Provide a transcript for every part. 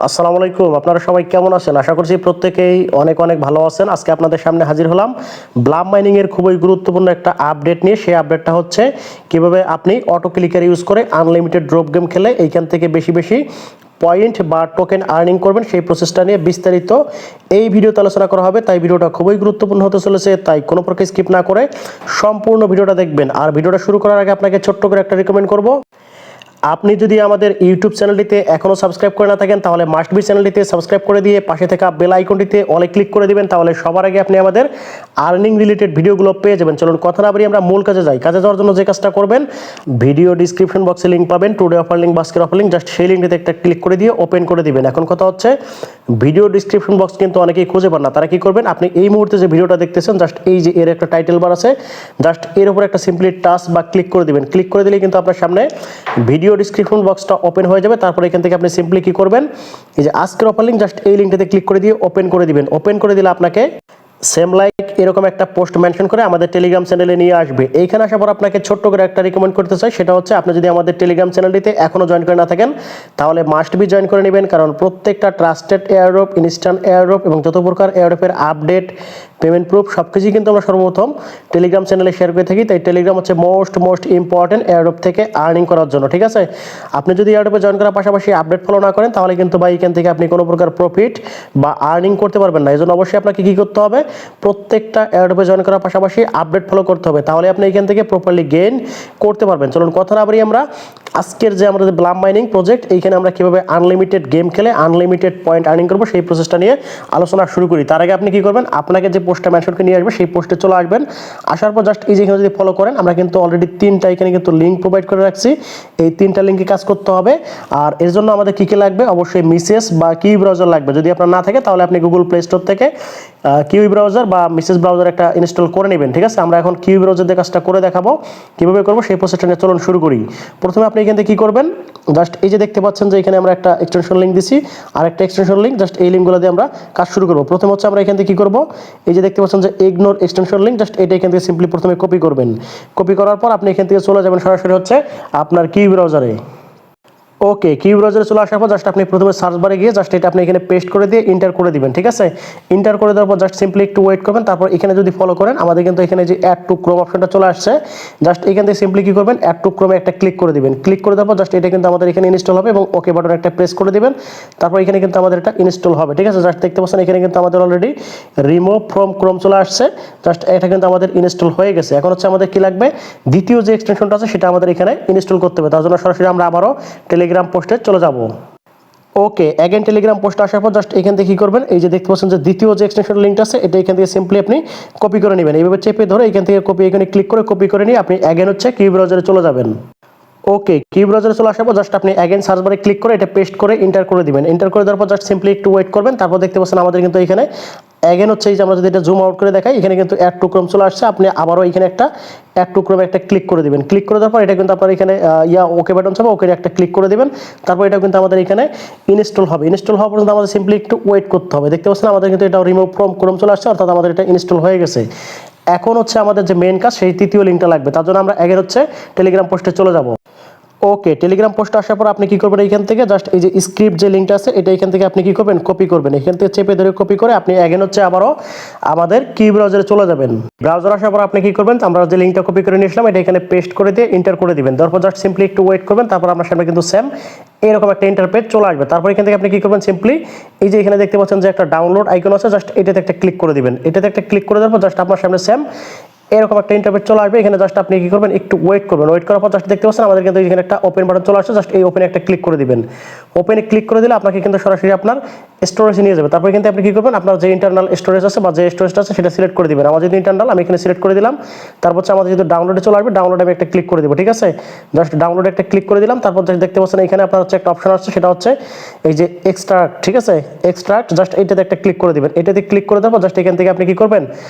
আসসালামু আলাইকুম। আপনারা সবাই কেমন আছেন? আশা করছি প্রত্যেকেই অনেক অনেক ভালো আছেন। আজকে আপনাদের সামনে হাজির হলাম ব্লাম মাইনিং এর খুবই গুরুত্বপূর্ণ একটা আপডেট নিয়ে। সেই আপডেটটা হচ্ছে কিভাবে আপনি অটো ক্লিকার ইউজ করে আনলিমিটেড ড্রপ গেম খেলে এইখান থেকে বেশি বেশি পয়েন্ট বা টোকেন আর্নিং করবেন, সেই প্রসেসটা নিয়ে বিস্তারিত এই ভিডিওতে আলোচনা করা হবে। তাই ভিডিওটা খুবই গুরুত্বপূর্ণ হতে চলেছে, তাই কোনো প্রকার স্কিপ না করে সম্পূর্ণ ভিডিওটা দেখবেন। আর ভিডিওটা শুরু করার আগে আপনাকে ছোট্ট করে একটা রিকমেন্ড করব, আপনি যদি আমাদের ইউটিউব চ্যানেলটিতে এখনও সাবস্ক্রাইব করে না থাকেন তাহলে মাস্ট বি চ্যানেলটিতে সাবস্ক্রাইব করে দিয়ে পাশে থাকা বেল আইকনটিতে অলে ক্লিক করে দিবেন, তাহলে সবার আগে আপনি আমাদের আর্নিং রিলেটেড ভিডিওগুলো পেয়ে যাবেন। চলুন কথা না বাড়িয়ে আমরা মূল কাজে যাই। কাজে যাওয়ার জন্য যে কাজটা করবেন, ভিডিও ডিসক্রিপশন বক্সে লিঙ্ক পাবেন, টুডে অফার লিঙ্ক, বাস্কের অফার লিঙ্ক, জাস্ট সেই লিঙ্কটিতে একটা ক্লিক করে দিয়ে ওপেন করে দিবেন। এখন কথা হচ্ছে, ভিডিও ডিসক্রিপশন বক্স কিন্তু অনেকেই খুঁজে পান না। তারা কি করবেন, আপনি এই মুহূর্তে যে ভিডিওটা দেখতেছেন জাস্ট এই যে এর একটা টাইটেল বার আছে, জাস্ট এর উপর একটা সিম্পলি টাচ বা ক্লিক করে দিবেন। ক্লিক করে দিলে কিন্তু আপনার সামনে ভিডিও ডিসক্রিপশন বক্সটা ওপেন হয়ে যাবে। তারপর এখান থেকে আপনি সিম্পলি কি করবেন, এই যে আজকের অফার লিঙ্ক, জাস্ট এই লিঙ্কটাতে ক্লিক করে দিয়ে ওপেন করে দিবেন। ওপেন করে দিলে আপনাকে সেম লাইক এরকম একটা পোস্ট মেনশন করে আমাদের টেলিগ্রাম চ্যানেলে নিয়ে আসবে। এইখানে আসার পর আপনাকে ছোট্ট করে একটা রিকমেন্ড করতে চাই, সেটা হচ্ছে আপনি যদি আমাদের টেলিগ্রাম চ্যানেলটিতে এখনও জয়েন করে না থাকেন তাহলে মাস্ট বি জয়েন করে নেবেন, কারণ প্রত্যেকটা ট্রাস্টেড এয়ারড্রপ, ইনস্ট্যান্ট এয়ারড্রপ এবং যত প্রকার এয়ারড্রপের আপডেট, পেমেন্ট প্রুফ সব কিছুই কিন্তু আমরা সর্বপ্রথম টেলিগ্রাম চ্যানেলে শেয়ার করে থাকি। তাই টেলিগ্রাম হচ্ছে মোস্ট ইম্পর্টেন্ট এয়ারড্রপ থেকে আর্নিং করার জন্য, ঠিক আছে? আপনি যদি এয়ারড্রপে জয়েন করার পাশাপাশি আপডেট ফলো না করেন তাহলে কিন্তু ভাই এখান থেকে আপনি কোনো প্রকার প্রফিট বা আর্নিং করতে পারবেন না। এই জন্য অবশ্যই আপনাকে কী করতে হবে, প্রত্যেকটা এয়ারড্রপে জয়েন করার পাশাপাশি আপডেট ফলো করতে হবে, তাহলে আপনি এখান থেকে প্রপারলি গেইন করতে পারবেন। চলুন কথা না বাড়িয়ে আমরা আজকের যে আমাদের ব্লাম মাইনিং প্রজেক্ট, এইখানে আমরা কীভাবে আনলিমিটেড গেম খেলে আনলিমিটেড পয়েন্ট আর্নিং করবো সেই প্রসেসটা নিয়ে আলোচনা শুরু করি। তার আগে আপনি কী করবেন, আপনাকে যে পোস্টটা মেনশনকে নিয়ে আসবে সেই পোস্টে চলে আসবেন। আসার পর জাস্ট এই যে এখানে যদি ফলো করেন, আমরা কিন্তু অলরেডি তিনটা এখানে কিন্তু লিঙ্ক প্রোভাইড করে রাখছি। এই তিনটা লিঙ্কে কাজ করতে হবে। আর এর জন্য আমাদের কী কী লাগবে, অবশ্যই মিসেস বা কিউ ব্রাউজার লাগবে। যদি আপনার না থাকে তাহলে আপনি গুগল প্লে স্টোর থেকে কিউ ব্রাউজার বা মিসেস ব্রাউজার একটা ইনস্টল করে নেবেন, ঠিক আছে? আমরা এখন কিউ ব্রাউজার দিয়ে কাজটা করে দেখাবো কীভাবে করবো, সেই প্রসেসটা নিয়ে চলুন শুরু করি। প্রথমে আপনি এখান থেকে কী করবেন, জাস্ট এই যে দেখতে পাচ্ছেন যে এখানে আমরা একটা এক্সটেনশন লিঙ্ক দিছি আর একটা এক্সটেনশন লিঙ্ক, জাস্ট এই লিঙ্কগুলো দিয়ে আমরা কাজ শুরু করবো। প্রথমে হচ্ছে আমরা এখান থেকে কী করবো, এই যে দেখতে পাচ্ছেন যে ইগনোর এক্সটেনশন লিঙ্ক, জাস্ট এটা এখান থেকে সিম্পলি প্রথমে কপি করবেন। কপি করার পর আপনি এখান থেকে চলে যাবেন সরাসরি হচ্ছে আপনার কিউ ব্রাউজারে। ওকে, কিউ ব্রাউজারে চলে আসার পর জাস্ট আপনি প্রথমে সার্চ বারে গিয়ে জাস্ট এটা আপনি এখানে পেস্ট করে দিয়ে ইন্টার করে দিবেন, ঠিক আছে? ইন্টার করে দেওয়ার পর জাস্ট সিম্পলি একটু ওয়েট করবেন। তারপর এখানে যদি ফলো করেন, আমাদের কিন্তু এখানে যে অ্যাড টু ক্রোম অপশনটা চলে আসছে, জাস্ট এখান থেকে সিম্পলি কী করবেন, অ্যাড টু ক্রোমে একটা ক্লিক করে দিবেন। ক্লিক করে দেওয়ার পর জাস্ট এটা কিন্তু আমাদের এখানে ইনস্টল হবে এবং ওকে বাটন একটা প্রেস করে দিবেন। তারপর এখানে কিন্তু আমাদের এটা ইনস্টল হবে, ঠিক আছে? জাস্ট দেখতে পাচ্ছেন এখানে কিন্তু আমাদের অলরেডি রিমুভ ফ্রম ক্রোম চলে আসছে। জাস্ট এটা কিন্তু আমাদের ইনস্টল হয়ে গেছে। এখন হচ্ছে আমাদের কী লাগবে, দ্বিতীয় যে এক্সটেনশনটা আছে সেটা আমাদের এখানে ইনস্টল করতে হবে। তার জন্য সরাসরি আমরা আবারও টেলিগ্রাম পোস্টে চলে যাব। ওকে, অ্যাগেন টেলিগ্রাম পোস্টে আসার পর জাস্ট এখান থেকে কী করবেন, এই যে দেখতে পাচ্ছেন যে দ্বিতীয় যে এক্সটেনশন লিঙ্কটা আছে এটা এখান থেকে সিম্পলি আপনি কপি করে নেবেন। এইভাবে চেপে ধরে এখান থেকে কপি, এখানে ক্লিক করে কপি করে নিয়ে আপনি অ্যাগেন হচ্ছে কিউ ব্রাউজারে চলে যাবেন। ওকে, কিউ ব্রাউজারে চলে আসার পর জাস্ট আপনি অ্যাগেন সার্চ বারে ক্লিক করে এটা পেস্ট করে ইন্টার করে দিবেন। ইন্টার করে দেওয়ার পর জাস্ট সিম্পলি একটু ওয়েট করবেন। তারপর দেখতে পাচ্ছেন আমাদের কিন্তু এখানে অ্যাগেন হচ্ছে এই যে আমরা যদি এটা জুম আউট করে দেখাই, এখানে কিন্তু অ্যাড টু ক্রোম চলে আসছে। আপনি আবারও এখানে একটা অ্যাড টু ক্রোমে একটা ক্লিক করে দিবেন। ক্লিক করে দেওয়ার পর এটা কিন্তু আপনার এখানে ওকে বাটন চাপা, ওকে একটা ক্লিক করে দিবেন। তারপর এটা কিন্তু আমাদের এখানে ইনস্টল হবে। ইনস্টল হওয়া পর্যন্ত আমাদের সিম্পলি একটু ওয়েট করতে হবে। দেখতে পাচ্ছেন আমাদের কিন্তু এটা রিমুভ ফ্রম ক্রোম চলে আসছে, অর্থাৎ আমাদের এটা ইনস্টল হয়ে গেছে। এখন হচ্ছে আমাদের যে মেন কাজ, সেই তৃতীয় লিঙ্কটা লাগবে। তার জন্য আমরা অ্যাগেন হচ্ছে টেলিগ্রাম পোস্টে চলে যাব। ওকে, টেলিগ্রাম পোস্টে আসার পর আপনি কী করবেন, এইখান থেকে জাস্ট এই যে স্ক্রিপ্ট যে লিঙ্কটা আছে এটা এখান থেকে আপনি কী করবেন, কপি করবেন। এখান থেকে চেপে ধরে কপি করে আপনি অ্যাগেন হচ্ছে আবারও আমাদের কিউ ব্রাউজারে চলে যাবেন। ব্রাউজার আসার পর আপনি কী করবেন, আমরা যে লিঙ্কটা কপি করে নিয়েছিলাম এটা এখানে পেস্ট করে দিয়ে ইন্টার করে দিবেন। তারপর জাস্ট সিম্পলি একটু ওয়েট করবেন। তারপর আপনার সামনে কিন্তু সেম এরকম একটা ইন্টারপেজ চলে আসবে। তারপর এখান থেকে আপনি কী করবেন, সিম্পলি এই যে এখানে দেখতে পাচ্ছেন যে একটা ডাউনলোড আইকন আছে, জাস্ট এটাতে একটা ক্লিক করে দিবেন। এটাতে একটা ক্লিক করে দেওয়ার পর জাস্ট আপনার সামনে সেম এরকম একটা ইন্টারফেস চলে আসবে। এখানে জাস্ট আপনি কী করবেন, একটু ওয়েট করবেন। ওয়েট করার পর জাস্ট দেখতে পাচ্ছেন আমাদের কিন্তু এখানে একটা ওপেন বাটন চলে আসছে, জাস্ট এই ওপেনে একটা ক্লিক করে দিবেন। ওপেনে ক্লিক করে দিলে আপনাকে কিন্তু সরাসরি আপনার স্টোরেজে নিয়ে যাবে। তারপর কিন্তু আপনি কী করবেন, আপনার যে ইন্টারনাল স্টোরেজ আছে বা যে স্টোরেজটা আছে সেটা সিলেক্ট করে দিবেন। আমার যদি ইন্টারনাল, আমি এখানে সিলেক্ট করে দিলাম। তারপর হচ্ছে আমাদের যদি ডাউনলোডে চলে আসবে, ডাউনলোডে আমি একটা ক্লিক করে দেবো, ঠিক আছে? জাস্ট ডাউনলোডে একটা ক্লিক করে দিলাম। তারপর দেখতে পাচ্ছেন এখানে আপনার হচ্ছে একটা অপশন আসছে, সেটা হচ্ছে এই যে এক্সট্রাক্ট, ঠিক আছে? এক্সট্রাক্ট, জাস্ট এইটাতে একটা ক্লিক করে দিবেন। এটাতে ক্লিক করে দেওয়ার পর জাস্ট এখান থেকে আপনি কী করবেন,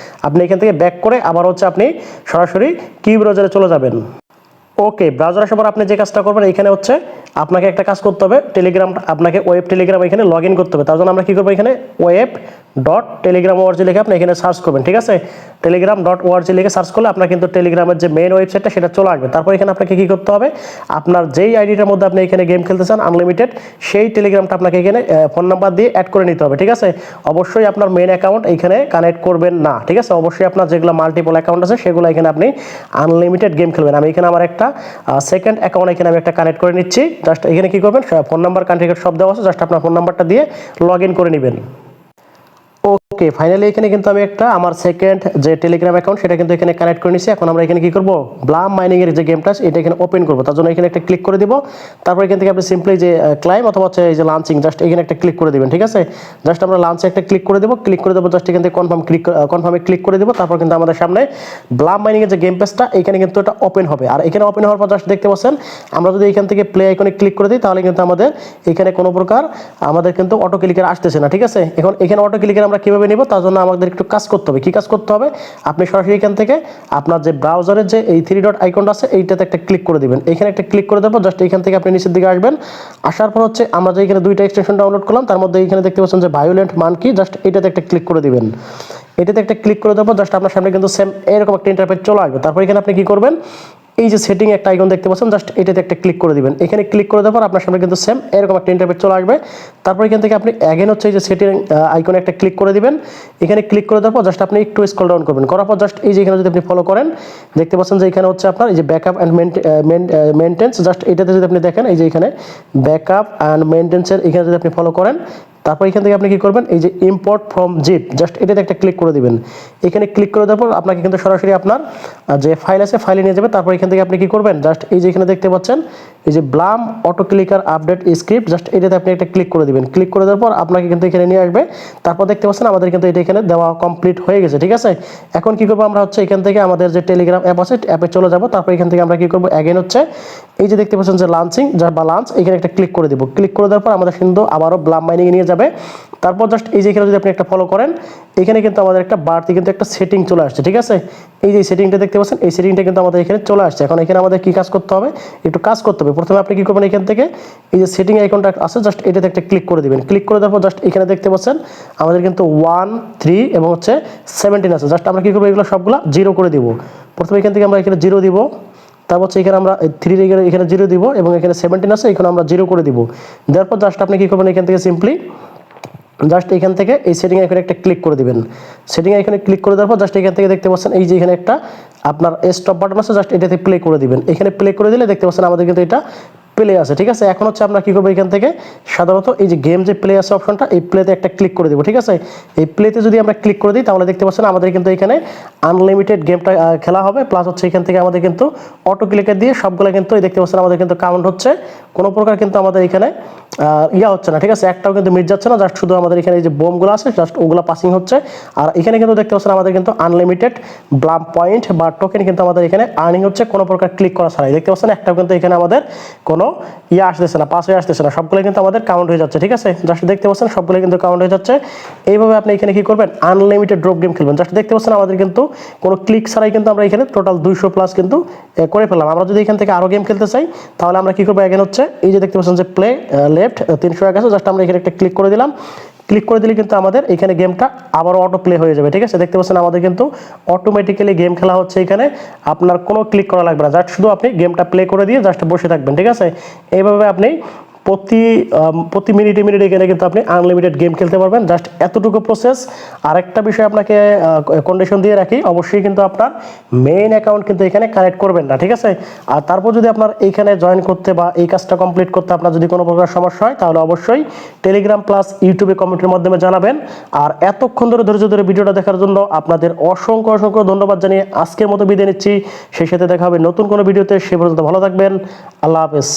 আপনি এখান থেকে ব্যাক করে আবার হচ্ছে আপনি সরাসরি কিউ ব্রাউজারে চলে যাবেন। ওকে, ব্রাউজার আসার পর আপনি যে কাজটা করবেন, এখানে হচ্ছে আপনাকে একটা কাজ করতে হবে, টেলিগ্রাম আপনাকে ওয়েব টেলিগ্রাম এখানে লগ ইন করতে হবে। তার জন্য আমরা কী করবো, এখানে web.telegram.org লিখে আপনি এখানে সার্চ করবেন, ঠিক আছে। telegram.org লিখে সার্চ করলে আপনার কিন্তু টেলিগ্রামের যে মেইন ওয়েবসাইটটা সেটা চলে আসবে। তারপর এখানে আপনাকে কী করতে হবে, আপনার যেই আইডিটার মধ্যে আপনি এখানে গেম খেলতে চান আনলিমিটেড, সেই টেলিগ্রামটা আপনাকে এখানে ফোন নাম্বার দিয়ে অ্যাড করে নিতে হবে, ঠিক আছে। অবশ্যই আপনার মেইন অ্যাকাউন্ট এখানে কানেক্ট করবেন না, ঠিক আছে। অবশ্যই আপনার যেগুলো মাল্টিপল অ্যাকাউন্ট আছে সেগুলো এখানে আপনি আনলিমিটেড গেম খেলবেন। আমি এখানে আমার একটা সেকেন্ড অ্যাকাউন্ট এখানে আমি একটা কানেক্ট করে নিচ্ছি। জাস্ট এখানে কী করবেন, ফোন নাম্বার কন্ট্যাক্ট সব দেওয়া আছে, জাস্ট আপনার ফোন নাম্বারটা দিয়ে লগ ইন করে নেবেন। ওকে, ফাইনালি এখানে কিন্তু আমি একটা আমার সেকেন্ড যে টেলিগ্রাম অ্যাকাউন্ট সেটা কিন্তু এখানে কানেক্ট করে নিয়েছি। এখন আমরা এখানে কি করব, ব্লাম মাইনিং এর যে গেমটা এটা এখানে ওপেন করব। তার জন্য এখানে একটা ক্লিক করে দিব। তারপর এখান থেকে আপনি সিম্পলি যে ক্লাইম অথবা হচ্ছে এই যে লাঞ্চিং, জাস্ট এখানে একটা ক্লিক করে দিবেন, ঠিক আছে। জাস্ট আমরা লাঞ্চে একটা ক্লিক করে দেবো, জাস্ট এখান থেকে কনফার্মে ক্লিক করে দেবো। তারপর কিন্তু আমাদের সামনে ব্লাম মাইনিং এর যে গেম পেজটা এখানে কিন্তু এটা ওপেন হবে। আর এখানে ওপেন হওয়ার পর জাস্ট দেখতে পাচ্ছেন, আমরা যদি এখান থেকে প্লে আইকনে ক্লিক করে দিই তাহলে কিন্তু আমাদের এখানে কোনো প্রকার আমাদের কিন্তু অটো ক্লিকার আসতেছে না, ঠিক আছে। এখন এখানে অটো ক্লিকার আমরা কিভাবে নিব, তার জন্য আমাদের একটু কাজ করতে হবে। কি কাজ করতে হবে, আপনি সরাসরি এখান থেকে আপনার যে ব্রাউজারের যে এই 3 ডট আইকনটা আছে এইটাতে একটা ক্লিক করে দিবেন। এখানে একটা ক্লিক করে দেবো, জাস্ট এখান থেকে আপনি নিচের দিকে আসবেন। আসার পর হচ্ছে আমরা যে এখানে দুইটা এক্সটেনশন ডাউনলোড করলাম তার মধ্যে এখানে দেখতে পাচ্ছেন যে ভায়োলেন্ট মানকি, জাস্ট এটাতে একটা ক্লিক করে দিবেন। এটাতে একটা ক্লিক করে দেবো, জাস্ট আপনার সামনে কিন্তু সেম এরকম একটা ইন্টারফেস চলে আসবে। তারপর এখানে আপনি কি করবেন, এই যে সেটিং একটা আইকন দেখতে পাচ্ছেন, জাস্ট এটাতে একটা ক্লিক করে দিবেন। এখানে ক্লিক করে দেওয়ার পর আপনার সামনে কিন্তু সেম এরকম একটা ইন্টারফেস চলে আসবে। তারপর এখান থেকে আপনি অ্যাগেন হচ্ছে এই যে সেটিং আইকনে একটা ক্লিক করে দিবেন। এখানে ক্লিক করে দেওয়ার পর জাস্ট আপনি একটু স্ক্রল ডাউন করবেন, করার পর জাস্ট এই যে এখানে যদি আপনি ফলো করেন দেখতে পাচ্ছেন যে এখানে হচ্ছে আপনার এই যে ব্যাকআপ অ্যান্ড মেনটেন্স, জাস্ট এটাতে যদি আপনি দেখেন এই যে এখানে ব্যাকআপ অ্যান্ড মেনটেন্সের এখানে যদি আপনি ফলো করেন, তারপর এখান থেকে আপনি কি করবেন, এই যে ইম্পোর্ট ফ্রম জিপ, জাস্ট এটাতে একটা ক্লিক করে দিবেন। এখানে ক্লিক করে দেওয়ার পর আপনাকে কিন্তু সরাসরি আপনার যে ফাইল আছে ফাইলে নিয়ে যাবে। তারপর এখান থেকে আপনি কি করবেন, জাস্ট এই যে এখানে দেখতে পাচ্ছেন এই যে Blum auto clicker update script, just এটাতে আপনি একটা ক্লিক করে দিবেন। ক্লিক করে দেওয়ার পর আপনাকে কিন্তু এখানে নিয়ে আসবে। তারপর দেখতে পাচ্ছেন আমাদের কিন্তু এটা এখানে দেওয়া কমপ্লিট হয়ে গেছে, ঠিক আছে। এখন কি করবো, আমরা হচ্ছে এখান থেকে আমাদের যে টেলিগ্রাম অ্যাপ আছে অ্যাপে চলে যাব। তারপর এখান থেকে আমরা কি করবো, অ্যাগেন হচ্ছে এই যে দেখতে পাচ্ছেন যে লাঞ্চিং বা লাঞ্চ, এখানে একটা ক্লিক করে দিব। ক্লিক করে দেওয়ার পর আমাদের কিন্তু আবারও ব্লাম মাইনিং নিয়ে যাবে। তারপর জাস্ট এই যে এখানে যদি আপনি একটা ফলো করেন, এখানে কিন্তু আমাদের একটা বাড়তি কিন্তু একটা সেটিং চলে আসছে, ঠিক আছে। এই যে সেটিংটা দেখতে পাচ্ছেন, এই সেটিংটা কিন্তু আমাদের এখানে চলে আসছে। এখন এখানে আমাদের কি কাজ করতে হবে, একটু কাজ করতে হবে। প্রথমে আপনি কি করবেন, এখান থেকে এই যে সেটিং আইকনটা আছে জাস্ট এটাতে একটা ক্লিক করে দিবেন। ক্লিক করে দেওয়ার পর জাস্ট এখানে দেখতে পাচ্ছেন আমাদের কিন্তু 1, 3 এবং হচ্ছে 17 আছে। জাস্ট আমরা কি করবো, এগুলো সবগুলো 0 করে দিব। প্রথমে এখান থেকে আমরা এখানে 0 দিব, তারপর হচ্ছে এখানে আমরা 3 এখানে 0 দিব এবং এখানে 17 আছে এখানে আমরা 0 করে দিব। দেওয়ার পর জাস্ট আপনি কি করবেন, এখান থেকে সিম্পলি জাস্ট এখান থেকে এই সেটিং আইকনে একটা ক্লিক করে দিবেন। সেটিং আইকনে ক্লিক করে দেওয়ার পর জাস্ট এখান থেকে দেখতে পাচ্ছেন এই যে এখানে একটা আপনার স্টপ বাটন আছে, জাস্ট এটাতে প্লে করে দিবেন। এখানে প্লে করে দিলে দেখতে পাচ্ছেন আমাদের কিন্তু এটা প্লে আছে, ঠিক আছে। এখন হচ্ছে আমরা কি করবো, এখান থেকে সাধারণত এই যে গেম যে প্লে আছে অপশনটা, এই প্লেতে একটা ক্লিক করে দেবো, ঠিক আছে। এই প্লেতে যদি আমরা ক্লিক করে দিই তাহলে দেখতে পাচ্ছেন আমাদের কিন্তু এখানে আনলিমিটেড গেমটা খেলা হবে। প্লাস হচ্ছে এখান থেকে আমাদের কিন্তু অটো ক্লিকার দিয়ে সবগুলো কিন্তু দেখতে পাচ্ছেন আমাদের কিন্তু কাউন্ট হচ্ছে, কোনো প্রকার কিন্তু আমাদের এখানে হচ্ছে না, ঠিক আছে। একটাও কিন্তু মিস যাচ্ছে না, জাস্ট শুধু আমাদের এখানে এই যে বোমগুলো আছে জাস্ট ওগুলো পাসিং হচ্ছে। আর এখানে কিন্তু দেখতে পাচ্ছেন আমাদের কিন্তু আনলিমিটেড ব্লাম পয়েন্ট বা টোকেন কিন্তু আমাদের এখানে আর্নিং হচ্ছে কোনো প্রকার ক্লিক করা ছাড়াই। দেখতে পাচ্ছেন একটাও কিন্তু এখানে আমাদের কোনো আসতেছে না, পাস হয়ে আসতেছে না, সবগুলো কিন্তু আমাদের কাউন্ট হয়ে যাচ্ছে, ঠিক আছে। জাস্ট দেখতে পাচ্ছেন সবগুলো কিন্তু কাউন্ট হয়ে যাচ্ছে। এইভাবে আপনি এখানে কি করবেন, আনলিমিটেড ড্রপ গেম খেলবেন। জাস্ট দেখতে পাচ্ছেন আমাদের কিন্তু কোনো ক্লিক ছাড়াই কিন্তু আমরা এখানে টোটাল 200+ কিন্তু করে ফেললাম। আমরা যদি এখান থেকে আরও গেম খেলতে চাই তাহলে আমরা কি করবো, এখানে হচ্ছে এই যে দেখতে পাচ্ছেন যে প্লে লেফট 301 আছে, জাস্ট আমরা এখানে একটা ক্লিক করে দিলাম। ক্লিক করে দিলে কিন্তু আমাদের এখানে গেমটা আবারও অটো প্লে হয়ে যাবে, ঠিক আছে। দেখতে পাচ্ছেন আমাদের কিন্তু অটোমেটিক্যালি গেম খেলা হচ্ছে, এখানে আপনার কোনো ক্লিক করা লাগবে না, জাস্ট শুধু আপনি গেমটা প্লে করে দিয়ে জাস্ট বসে থাকবেন, ঠিক আছে। এইভাবে আপনি প্রতি মিনিটে এখানে কিন্তু আপনি আনলিমিটেড গেম খেলতে পারবেন। জাস্ট এতটুকু প্রসেস। আরেকটা বিষয় আপনাকে কন্ডিশন দিয়ে রাখি, অবশ্যই কিন্তু আপনার মেইন অ্যাকাউন্ট কিন্তু এখানে কানেক্ট করবেন না, ঠিক আছে। আর তারপর যদি আপনার এইখানে জয়েন করতে বা এই কাজটা কমপ্লিট করতে আপনার যদি কোনো প্রকার সমস্যা হয় তাহলে অবশ্যই টেলিগ্রাম প্লাস ইউটিউবে কমেন্টের মাধ্যমে জানাবেন। আর এতক্ষণ ধরে ধৈর্য ধরে ভিডিওটা দেখার জন্য আপনাদের অসংখ্য ধন্যবাদ জানিয়ে আজকের মতো বিদায় নিচ্ছি। সেই সাথে দেখা হবে নতুন কোনো ভিডিওতে। সে পর্যন্ত ভালো থাকবেন। আল্লাহ হাফেজ।